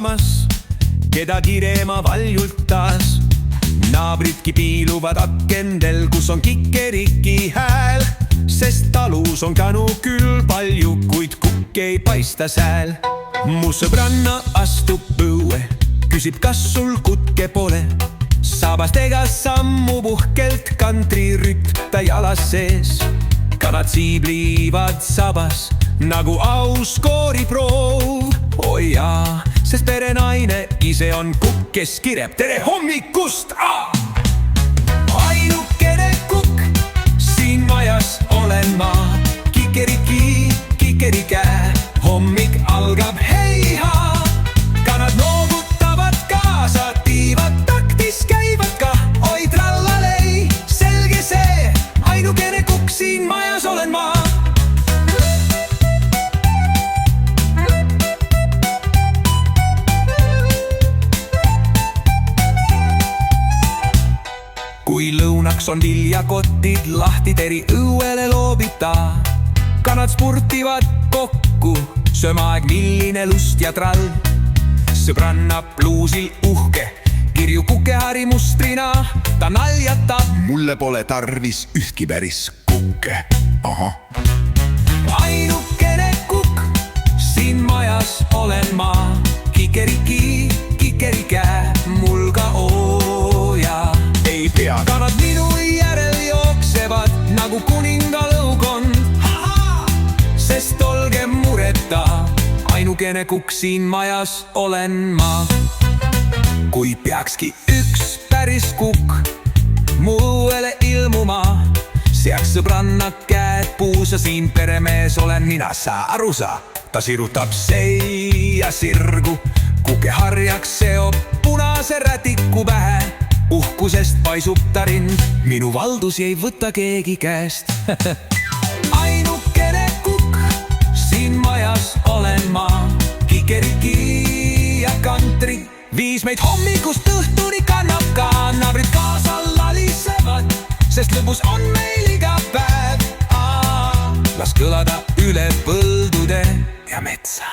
puhkamas, keda kirema valjult taas. Naabridki piiluvad akendel, kus on kikeriki hääl, sest talus on kanu küll palju, kuid kukk ei paista sääl. Mu sõbranna astub põue, küsib, kas sul kutke pole. Saabastega sammu puhkelt, kantrirütt ta jalas sees. Kanad siiblivad sabas nagu aus kooriproov. Oi jaa, sest perenaine ise on kukk, kes kireb tere hommikust. Ainukene kukk siin majas olen ma. Kikeriki, kikerikä, hommik algab heiha. Kanad noogutavad kaasa, tiivad taktis käivad ka. Oi trallalei, selge see, ainukene kukk siin majas olen ma. Kui lõunaks on viljakotid lahti, teri õuele loobita. Kanad spurtivad kokku, söömaaeg milline lust ja trall. Sõbranna pluusil uhke, kirju kukehari mustrina. Ta naljatab, mulle pole tarvis ühtki päris kukke. Aha. Ainukene kukk siin majas olen ma. Kikeriki, kikerikä, mul ka ooja. Ei pea. Kanad minu järel jooksevad nagu kuninga lõukond. Sest olge mureta, ainukene kukk siin majas olen ma. Kui peakski üks päris kukk mu õuele ilmuma, seaks sõbranna käed puusa, siin peremees olen mina, sa aru sa. Ta sirutab seia sirgu, kukeharjaks seob punase rätiku pähe. Uhkusest paisub ta rind, minu valdusi ei võta keegi käest. Ainukene kukk siin majas olen ma. Kikeriki ja kantri viis meid hommikust õhtuni, kannab ka. Naabrid kaasa lalisevad, sest lõbus on meil iga päev. Las kõlada üle põldude ja metsa.